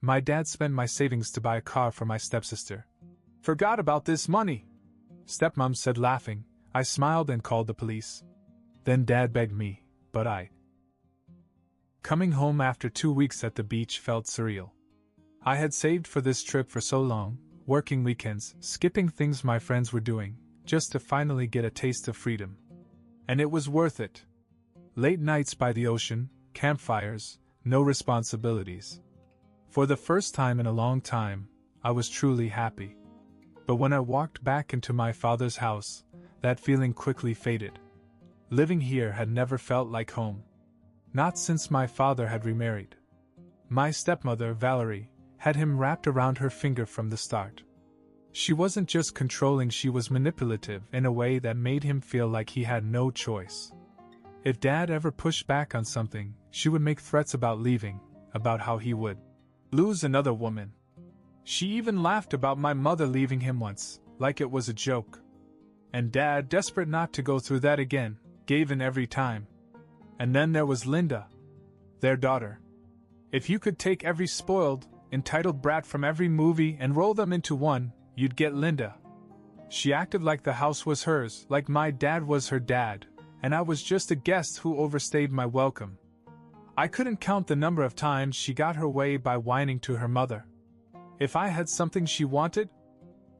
My dad spent my savings to buy a car for my stepsister. Forgot about this money, Stepmom said laughing. I smiled and called the police. Then Dad begged me, but Coming home after 2 weeks at the beach felt surreal. I had saved for this trip for so long, working weekends, skipping things my friends were doing, just to finally get a taste of freedom. And it was worth it. Late nights by the ocean, campfires, no responsibilities. For the first time in a long time, I was truly happy. But when I walked back into my father's house, that feeling quickly faded. Living here had never felt like home. Not since my father had remarried. My stepmother, Valerie, had him wrapped around her finger from the start. She wasn't just controlling, she was manipulative in a way that made him feel like he had no choice. If Dad ever pushed back on something, she would make threats about leaving, about how he would lose another woman. She even laughed about my mother leaving him once, like it was a joke. And Dad, desperate not to go through that again, gave in every time. And then there was Linda, their daughter. If you could take every spoiled, entitled brat from every movie and roll them into one, you'd get Linda. She acted like the house was hers, like my dad was her dad, and I was just a guest who overstayed my welcome. I couldn't count the number of times she got her way by whining to her mother. If I had something she wanted,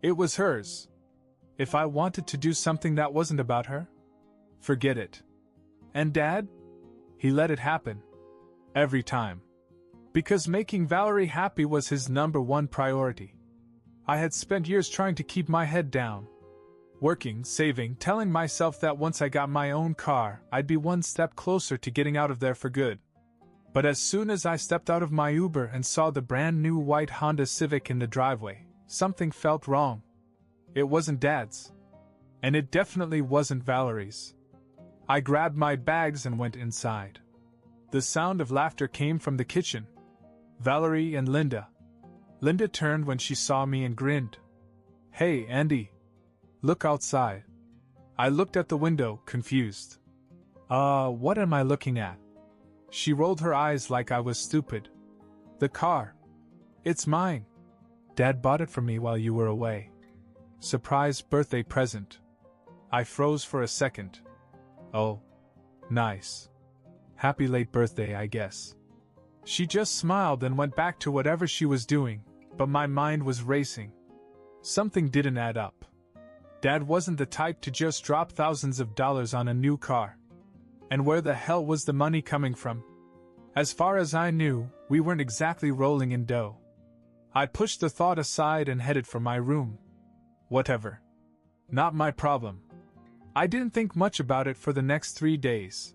it was hers. If I wanted to do something that wasn't about her, forget it. And Dad? He let it happen. Every time. Because making Valerie happy was his #1 priority. I had spent years trying to keep my head down. Working, saving, telling myself that once I got my own car, I'd be one step closer to getting out of there for good. But as soon as I stepped out of my Uber and saw the brand new white Honda Civic in the driveway, something felt wrong. It wasn't Dad's. And it definitely wasn't Valerie's. I grabbed my bags and went inside. The sound of laughter came from the kitchen. Valerie and Linda. Linda turned when she saw me and grinned. "Hey, Andy. Look outside." I looked at the window, confused. What am I looking at?" She rolled her eyes like I was stupid. "The car. It's mine. Dad bought it for me while you were away. Surprise birthday present." I froze for a second. "Oh. Nice. Happy late birthday, I guess." She just smiled and went back to whatever she was doing, but my mind was racing. Something didn't add up. Dad wasn't the type to just drop thousands of dollars on a new car. And where the hell was the money coming from? As far as I knew, we weren't exactly rolling in dough. I pushed the thought aside and headed for my room. Whatever. Not my problem. I didn't think much about it for the next 3 days.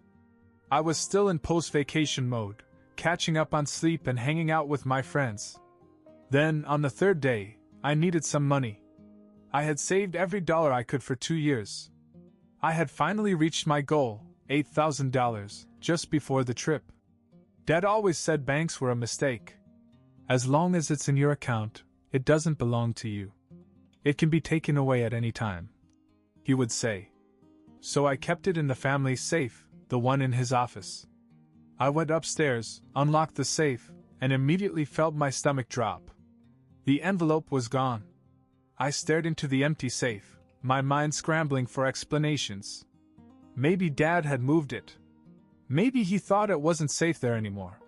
I was still in post-vacation mode, catching up on sleep and hanging out with my friends. Then, on the 3rd day, I needed some money. I had saved every dollar I could for 2 years. I had finally reached my goal, $8,000, just before the trip. Dad always said banks were a mistake. As long as it's in your account, it doesn't belong to you. It can be taken away at any time, he would say. So I kept it in the family safe, the one in his office. I went upstairs, unlocked the safe, and immediately felt my stomach drop. The envelope was gone. I stared into the empty safe, my mind scrambling for explanations. Maybe Dad had moved it. Maybe he thought it wasn't safe there anymore.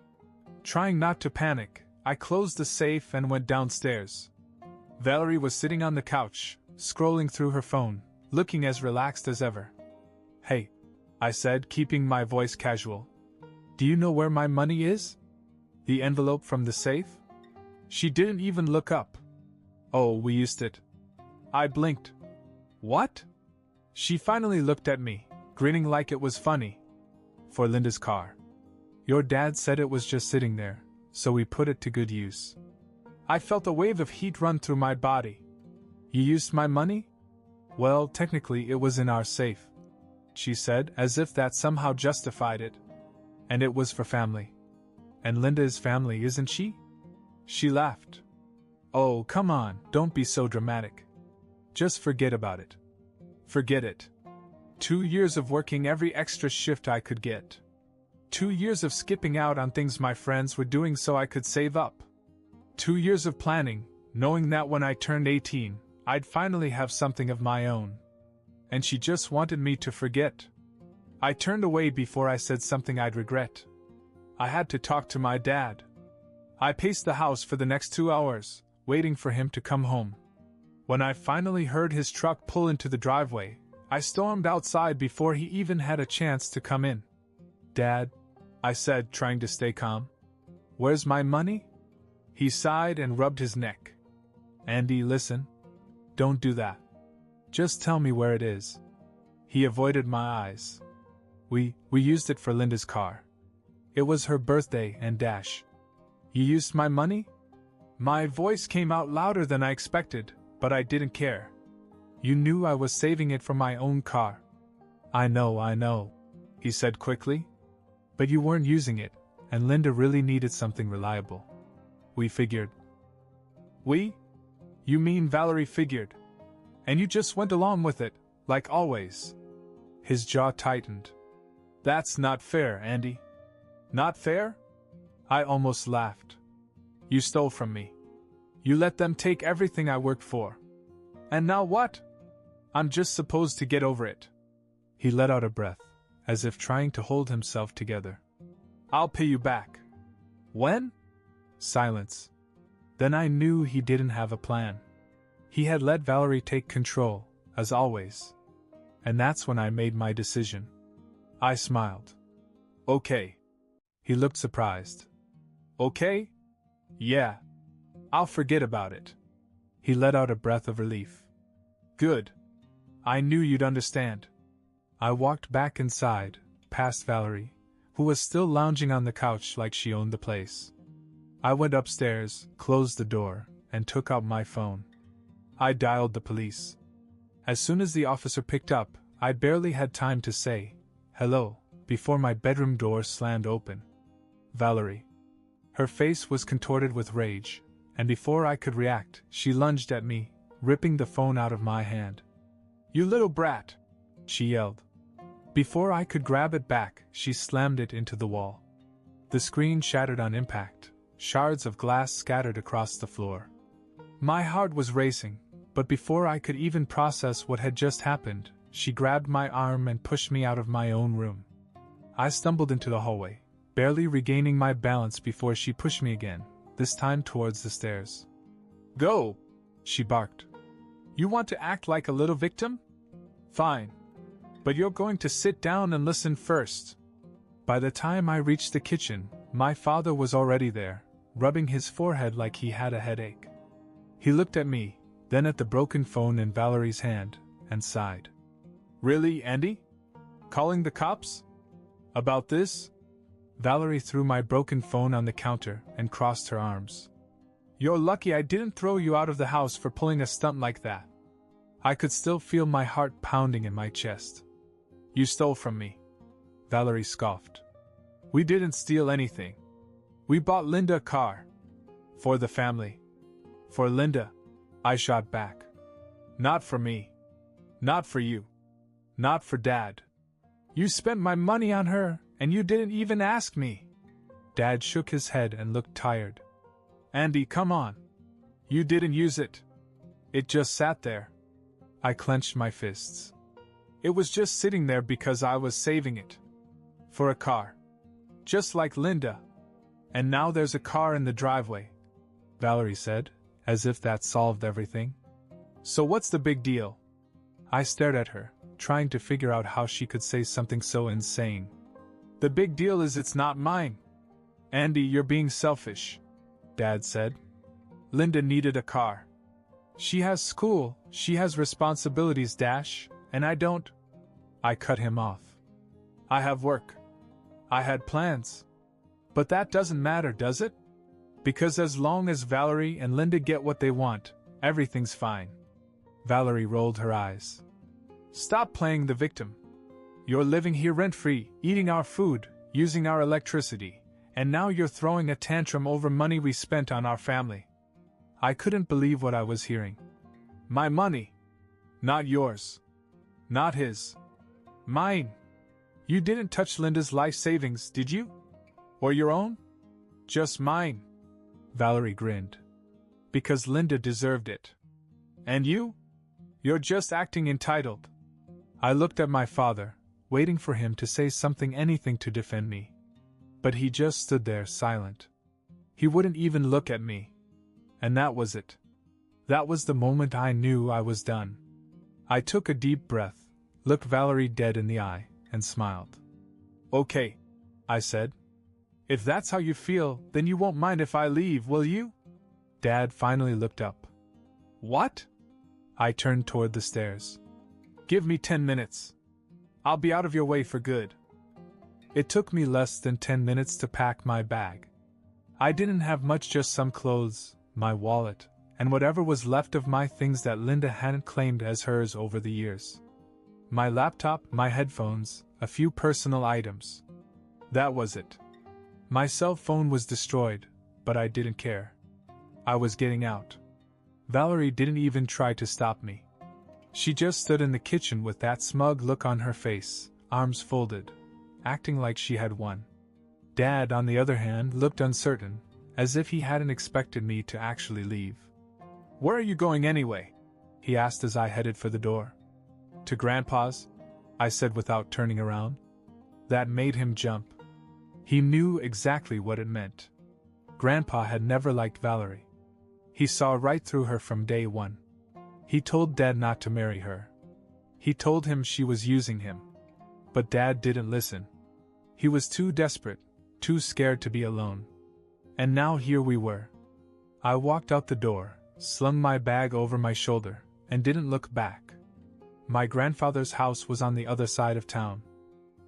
Trying not to panic, I closed the safe and went downstairs. Valerie was sitting on the couch, scrolling through her phone, looking as relaxed as ever. "Hey," I said, keeping my voice casual. "Do you know where my money is? The envelope from the safe?" She didn't even look up. "Oh, we used it." I blinked. "What?" She finally looked at me, grinning like it was funny. "For Linda's car. Your dad said it was just sitting there, so we put it to good use." I felt a wave of heat run through my body. "You used my money?" "Well, technically it was in our safe," she said, as if that somehow justified it. "And it was for family. And Linda is family, isn't she?" She laughed. "Oh, come on, don't be so dramatic. Just forget about it." Forget it. 2 years of working every extra shift I could get. 2 years of skipping out on things my friends were doing so I could save up. 2 years of planning, knowing that when I turned 18, I'd finally have something of my own. And she just wanted me to forget. I turned away before I said something I'd regret. I had to talk to my dad. I paced the house for the next 2 hours, waiting for him to come home. When I finally heard his truck pull into the driveway, I stormed outside before he even had a chance to come in. "Dad," I said, trying to stay calm. "Where's my money?" He sighed and rubbed his neck. "Andy, listen. Don't do that. Just tell me where it is." He avoided my eyes. We used it for Linda's car. It was her birthday and dash. "You used my money?" My voice came out louder than I expected, but I didn't care. "You knew I was saving it for my own car." I know, he said quickly. "But you weren't using it, and Linda really needed something reliable. We figured." "We? You mean Valerie figured? And you just went along with it, like always?" His jaw tightened. "That's not fair, Andy." "Not fair?" I almost laughed. "You stole from me. You let them take everything I worked for. And now what? I'm just supposed to get over it." He let out a breath, as if trying to hold himself together. "I'll pay you back." "When?" Silence. Then I knew he didn't have a plan. He had let Valerie take control, as always. And that's when I made my decision. I smiled. "Okay." He looked surprised. "Okay? Yeah. I'll forget about it." He let out a breath of relief. "Good. I knew you'd understand." I walked back inside, past Valerie, who was still lounging on the couch like she owned the place. I went upstairs, closed the door, and took out my phone. I dialed the police. As soon as the officer picked up, I barely had time to say, "Hello," before my bedroom door slammed open. Valerie. Her face was contorted with rage, and before I could react, she lunged at me, ripping the phone out of my hand. "You little brat!" she yelled. Before I could grab it back, she slammed it into the wall. The screen shattered on impact, shards of glass scattered across the floor. My heart was racing, but before I could even process what had just happened, she grabbed my arm and pushed me out of my own room. I stumbled into the hallway, barely regaining my balance before she pushed me again, this time towards the stairs. "Go!" she barked. "You want to act like a little victim? Fine. But you're going to sit down and listen first." By the time I reached the kitchen, my father was already there, rubbing his forehead like he had a headache. He looked at me, then at the broken phone in Valerie's hand, and sighed. "Really, Andy? Calling the cops? About this?" Valerie threw my broken phone on the counter and crossed her arms. "You're lucky I didn't throw you out of the house for pulling a stunt like that." I could still feel my heart pounding in my chest. "You stole from me," Valerie scoffed. "We didn't steal anything. We bought Linda a car. For the family." "For Linda," I shot back. "Not for me. Not for you. Not for Dad. You spent my money on her, and you didn't even ask me." Dad shook his head and looked tired. "Andy, come on. You didn't use it. It just sat there." I clenched my fists. "It was just sitting there because I was saving it. For a car. Just like Linda. And now there's a car in the driveway," Valerie said, as if that solved everything. "So what's the big deal?" I stared at her, trying to figure out how she could say something so insane. "The big deal is it's not mine." "Andy, you're being selfish," Dad said. "Linda needed a car. She has school, she has responsibilities, and I don't." I cut him off. "I have work. I had plans. But that doesn't matter, does it? Because as long as Valerie and Linda get what they want, everything's fine." Valerie rolled her eyes. "Stop playing the victim. You're living here rent-free, eating our food, using our electricity, and now you're throwing a tantrum over money we spent on our family." I couldn't believe what I was hearing. "My money. Not yours. Not his. Mine. You didn't touch Linda's life savings, did you? Or your own?" "Just mine." Valerie grinned. Because Linda deserved it. And you? You're just acting entitled. I looked at my father, waiting for him to say something, anything to defend me. But he just stood there silent. He wouldn't even look at me. And that was it. That was the moment I knew I was done. I took a deep breath, looked Valerie dead in the eye, and smiled. Okay, I said. If that's how you feel, then you won't mind if I leave, will you? Dad finally looked up. What? I turned toward the stairs. Give me 10 minutes. I'll be out of your way for good. It took me less than 10 minutes to pack my bag. I didn't have much, just some clothes, my wallet, and whatever was left of my things that Linda hadn't claimed as hers over the years. My laptop, my headphones, a few personal items. That was it. My cell phone was destroyed, but I didn't care. I was getting out. Valerie didn't even try to stop me. She just stood in the kitchen with that smug look on her face, arms folded, acting like she had won. Dad, on the other hand, looked uncertain, as if he hadn't expected me to actually leave. Where are you going anyway? He asked as I headed for the door. To Grandpa's, I said without turning around. That made him jump. He knew exactly what it meant. Grandpa had never liked Valerie. He saw right through her from day one. He told Dad not to marry her. He told him she was using him. But Dad didn't listen. He was too desperate, too scared to be alone. And now here we were. I walked out the door, slung my bag over my shoulder, and didn't look back. My grandfather's house was on the other side of town.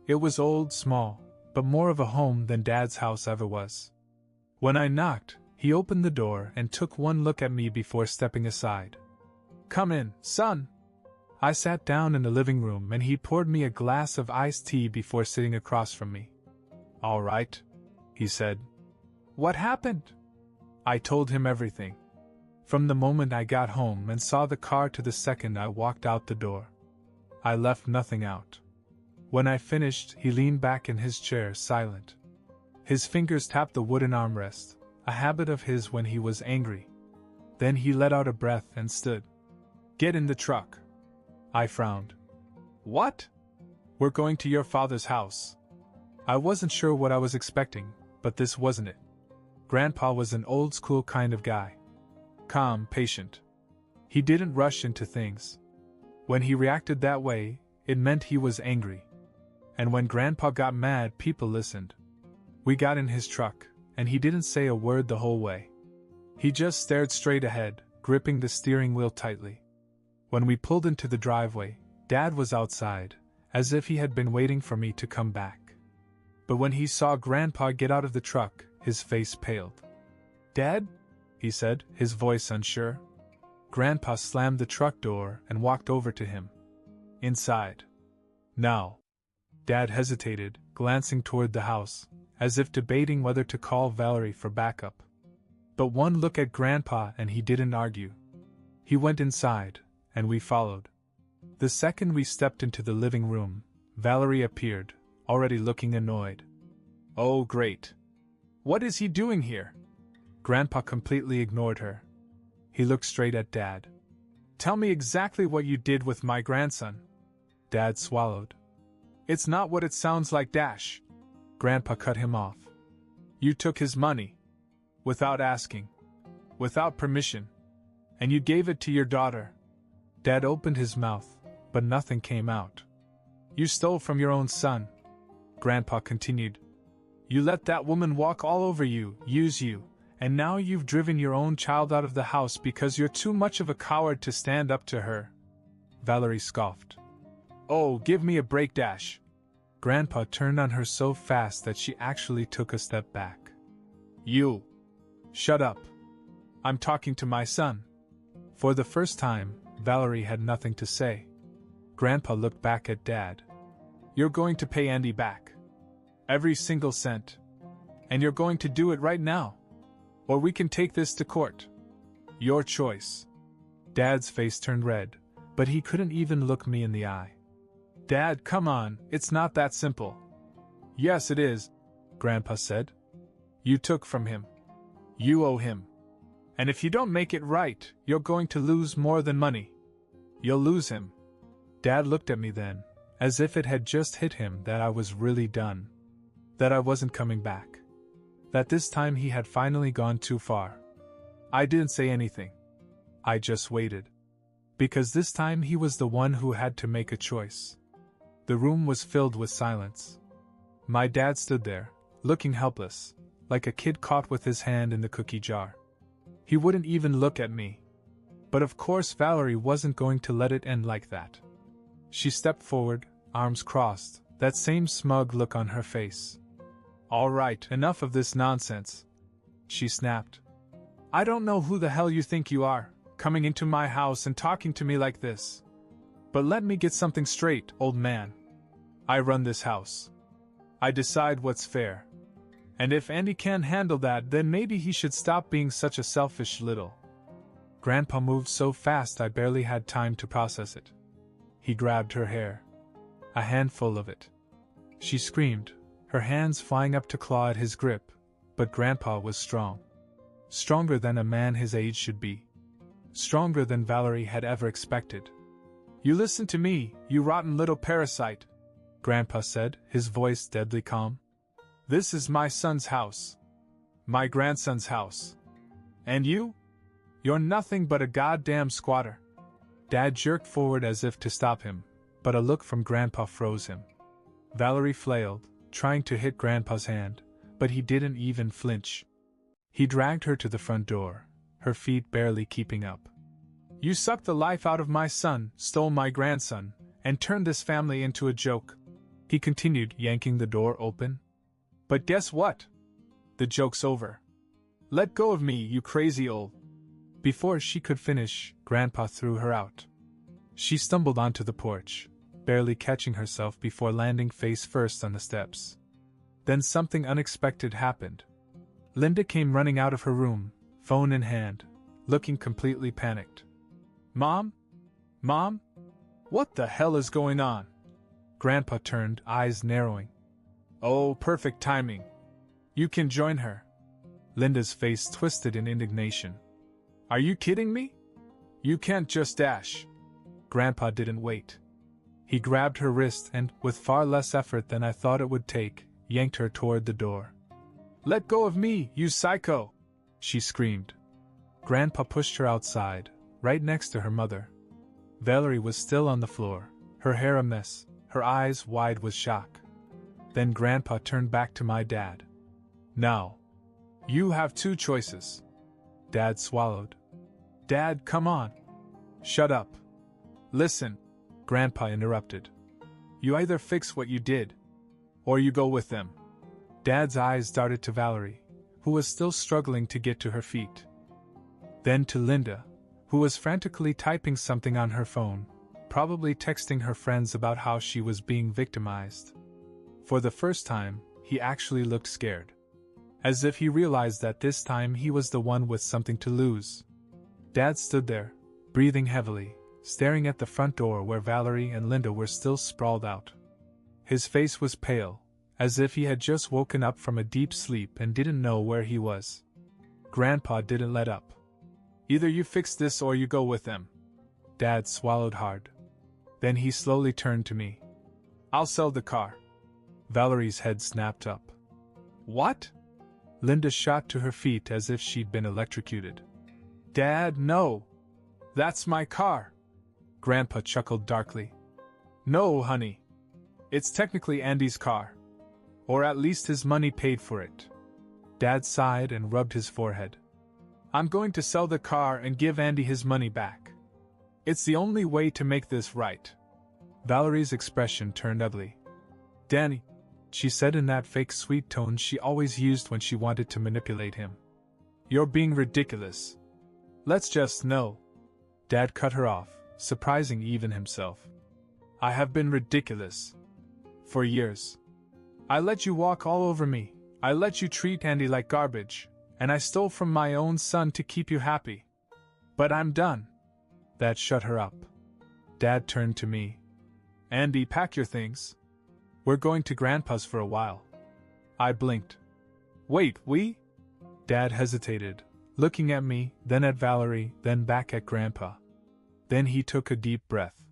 It was old, small, but more of a home than Dad's house ever was. When I knocked, he opened the door and took one look at me before stepping aside. Come in, son. I sat down in the living room and he poured me a glass of iced tea before sitting across from me. All right, he said. What happened? I told him everything. From the moment I got home and saw the car to the second I walked out the door. I left nothing out. When I finished, he leaned back in his chair, silent. His fingers tapped the wooden armrest, a habit of his when he was angry. Then he let out a breath and stood. Get in the truck. I frowned. What? We're going to your father's house. I wasn't sure what I was expecting, but this wasn't it. Grandpa was an old-school kind of guy. Calm, patient. He didn't rush into things. When he reacted that way, it meant he was angry. And when Grandpa got mad, people listened. We got in his truck, and he didn't say a word the whole way. He just stared straight ahead, gripping the steering wheel tightly. When we pulled into the driveway, Dad was outside, as if he had been waiting for me to come back. But when he saw Grandpa get out of the truck, his face paled. Dad? He said, his voice unsure. Grandpa slammed the truck door and walked over to him. Inside. Now. Dad hesitated, glancing toward the house, as if debating whether to call Valerie for backup. But one look at Grandpa and he didn't argue. He went inside, and we followed. The second we stepped into the living room, Valerie appeared, already looking annoyed. Oh, great. What is he doing here? Grandpa completely ignored her. He looked straight at Dad. Tell me exactly what you did with my grandson. Dad swallowed. It's not what it sounds like, Dash. Grandpa cut him off. You took his money. Without asking. Without permission. And you gave it to your daughter. Dad opened his mouth, but nothing came out. You stole from your own son. Grandpa continued. You let that woman walk all over you, use you, and now you've driven your own child out of the house because you're too much of a coward to stand up to her. Valerie scoffed. Oh, give me a break, Dash. Grandpa turned on her so fast that she actually took a step back. You. Shut up. I'm talking to my son. For the first time, Valerie had nothing to say. Grandpa looked back at Dad. You're going to pay Andy back. Every single cent. And you're going to do it right now. Or we can take this to court. Your choice. Dad's face turned red, but he couldn't even look me in the eye. Dad, come on, it's not that simple. Yes, it is, Grandpa said. You took from him. You owe him. And if you don't make it right, you're going to lose more than money. You'll lose him. Dad looked at me then, as if it had just hit him that I was really done. That I wasn't coming back. That this time he had finally gone too far. I didn't say anything. I just waited. Because this time he was the one who had to make a choice. The room was filled with silence. My dad stood there, looking helpless, like a kid caught with his hand in the cookie jar. He wouldn't even look at me. But of course Valerie wasn't going to let it end like that. She stepped forward, arms crossed, that same smug look on her face. "All right, enough of this nonsense," she snapped. "I don't know who the hell you think you are, coming into my house and talking to me like this. But let me get something straight, old man. I run this house. I decide what's fair. And if Andy can't handle that, then maybe he should stop being such a selfish little..." Grandpa moved so fast I barely had time to process it. He grabbed her hair. A handful of it. She screamed, her hands flying up to claw at his grip, but Grandpa was strong. Stronger than a man his age should be. Stronger than Valerie had ever expected. "You listen to me, you rotten little parasite," Grandpa said, his voice deadly calm. "This is my son's house. My grandson's house. And you? You're nothing but a goddamn squatter." Dad jerked forward as if to stop him, but a look from Grandpa froze him. Valerie flailed, trying to hit Grandpa's hand, but he didn't even flinch. He dragged her to the front door, her feet barely keeping up. "You sucked the life out of my son, stole my grandson, and turned this family into a joke," he continued, yanking the door open. "But guess what? The joke's over. Let go of me, you crazy old..." Before she could finish, Grandpa threw her out. She stumbled onto the porch, barely catching herself before landing face first on the steps. Then something unexpected happened. Linda came running out of her room, phone in hand, looking completely panicked. "Mom? Mom? What the hell is going on?" Grandpa turned, eyes narrowing. "Oh, perfect timing. You can join her." Linda's face twisted in indignation. "Are you kidding me? You can't just dash." Grandpa didn't wait. He grabbed her wrist and, with far less effort than I thought it would take, yanked her toward the door. "Let go of me, you psycho!" she screamed. Grandpa pushed her outside, right next to her mother. Valerie was still on the floor, her hair a mess, her eyes wide with shock. Then Grandpa turned back to my dad. "Now, you have two choices." Dad swallowed. "Dad, come on." "Shut up. Listen," Grandpa interrupted. "You either fix what you did, or you go with them." Dad's eyes darted to Valerie, who was still struggling to get to her feet. Then to Linda, who was frantically typing something on her phone, probably texting her friends about how she was being victimized. For the first time, he actually looked scared. As if he realized that this time he was the one with something to lose. Dad stood there, breathing heavily, staring at the front door where Valerie and Linda were still sprawled out. His face was pale, as if he had just woken up from a deep sleep and didn't know where he was. Grandpa didn't let up. "Either you fix this or you go with them." Dad swallowed hard. Then he slowly turned to me. "I'll sell the car." Valerie's head snapped up. "What?" Linda shot to her feet as if she'd been electrocuted. "Dad, no! That's my car!" Grandpa chuckled darkly. "No, honey. It's technically Andy's car. Or at least his money paid for it." Dad sighed and rubbed his forehead. "I'm going to sell the car and give Andy his money back. It's the only way to make this right." Valerie's expression turned ugly. "Danny," she said in that fake sweet tone she always used when she wanted to manipulate him. "You're being ridiculous. Let's just know." Dad cut her off, surprising even himself. "I have been ridiculous. For years. I let you walk all over me, I let you treat Andy like garbage, and I stole from my own son to keep you happy. But I'm done." That shut her up. Dad turned to me. "Andy, pack your things. We're going to Grandpa's for a while." I blinked. "Wait, we?" Dad hesitated, looking at me, then at Valerie, then back at Grandpa. Then he took a deep breath.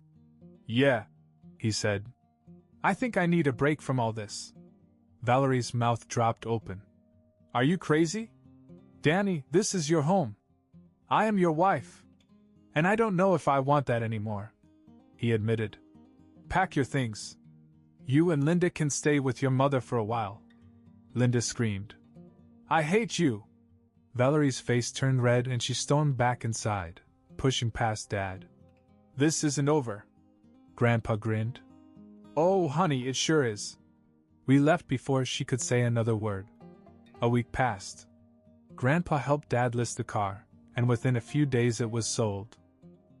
"Yeah," he said. "I think I need a break from all this." Valerie's mouth dropped open. "Are you crazy? Danny, this is your home. I am your wife. And I don't know if I want that anymore," he admitted. "Pack your things. You and Linda can stay with your mother for a while." Linda screamed. "I hate you!" Valerie's face turned red and she stormed back inside, pushing past Dad. "This isn't over." Grandpa grinned. "Oh, honey, it sure is." We left before she could say another word. A week passed. Grandpa helped Dad list the car, and within a few days it was sold.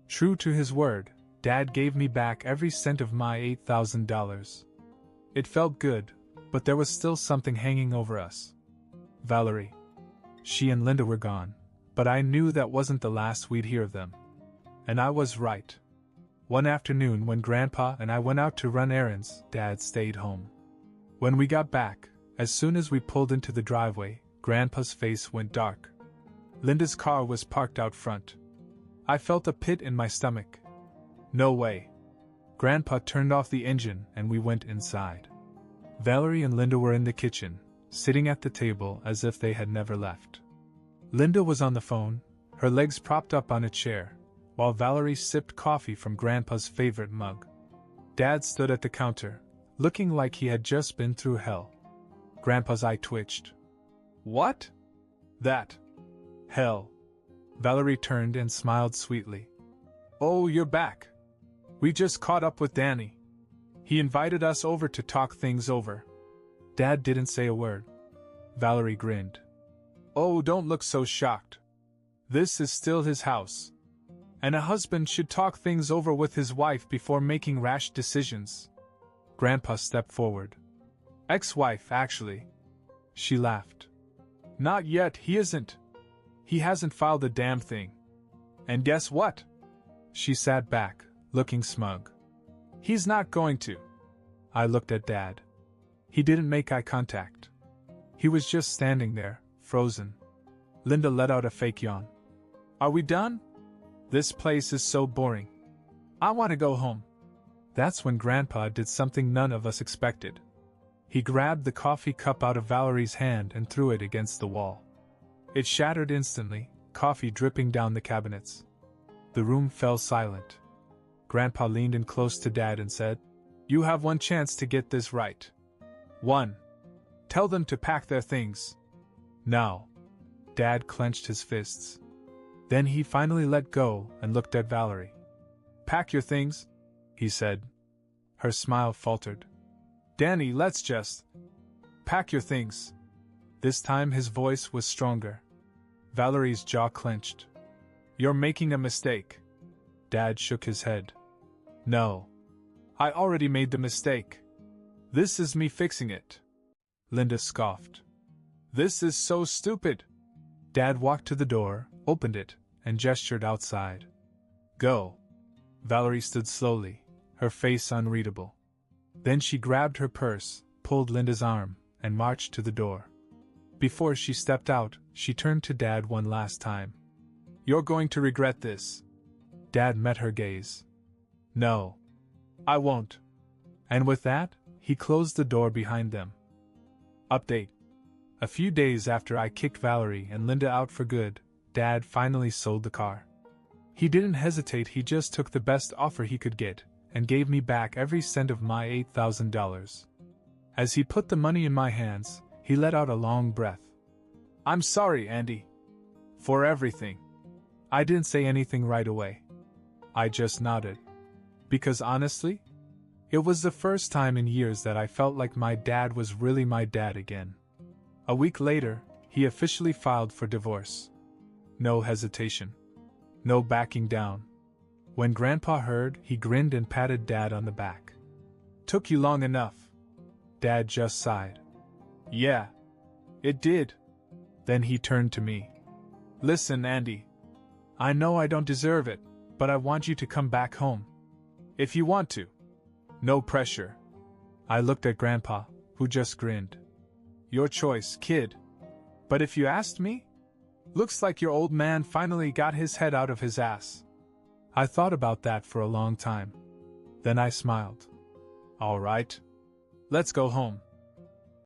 True to his word, Dad gave me back every cent of my $8,000. It felt good, but there was still something hanging over us. Valerie. She and Linda were gone, but I knew that wasn't the last we'd hear of them. And I was right. One afternoon when Grandpa and I went out to run errands, Dad stayed home. When we got back, as soon as we pulled into the driveway, Grandpa's face went dark. Linda's car was parked out front. I felt a pit in my stomach. No way. Grandpa turned off the engine and we went inside. Valerie and Linda were in the kitchen, sitting at the table as if they had never left. Linda was on the phone, her legs propped up on a chair, while Valerie sipped coffee from Grandpa's favorite mug. Dad stood at the counter, looking like he had just been through hell. Grandpa's eye twitched. "What?" "That. Hell." Valerie turned and smiled sweetly. "Oh, you're back. We just caught up with Danny. He invited us over to talk things over." Dad didn't say a word. Valerie grinned. "Oh, don't look so shocked. This is still his house. And a husband should talk things over with his wife before making rash decisions." Grandpa stepped forward. "Ex-wife, actually." She laughed. "Not yet, he isn't. He hasn't filed a damn thing. And guess what?" She sat back, looking smug. "He's not going to." I looked at Dad. He didn't make eye contact. He was just standing there, frozen. Linda let out a fake yawn. "Are we done? This place is so boring. I want to go home." That's when Grandpa did something none of us expected. He grabbed the coffee cup out of Valerie's hand and threw it against the wall. It shattered instantly, coffee dripping down the cabinets. The room fell silent. Grandpa leaned in close to Dad and said, "You have one chance to get this right. 1. Tell them to pack their things. Now." Dad clenched his fists. Then he finally let go and looked at Valerie. "Pack your things," he said. Her smile faltered. "Danny, let's just pack your things." This time his voice was stronger. Valerie's jaw clenched. "You're making a mistake." Dad shook his head. "No. I already made the mistake. This is me fixing it." Linda scoffed. "This is so stupid." Dad walked to the door, opened it, and gestured outside. "Go." Valerie stood slowly, her face unreadable. Then she grabbed her purse, pulled Linda's arm, and marched to the door. Before she stepped out, she turned to Dad one last time. "You're going to regret this." Dad met her gaze. "No. I won't." And with that, he closed the door behind them. Update. A few days after I kicked Valerie and Linda out for good, Dad finally sold the car. He didn't hesitate, he just took the best offer he could get, and gave me back every cent of my $8,000. As he put the money in my hands, he let out a long breath. "I'm sorry, Andy. For everything." I didn't say anything right away. I just nodded. Because honestly, it was the first time in years that I felt like my dad was really my dad again. A week later, he officially filed for divorce. No hesitation. No backing down. When Grandpa heard, he grinned and patted Dad on the back. "Took you long enough." Dad just sighed. "Yeah. It did." Then he turned to me. "Listen, Andy. I know I don't deserve it, but I want you to come back home. If you want to. No pressure." I looked at Grandpa, who just grinned. "Your choice, kid. But if you asked me?" Looks like your old man finally got his head out of his ass. I thought about that for a long time. Then I smiled. All right. Let's go home.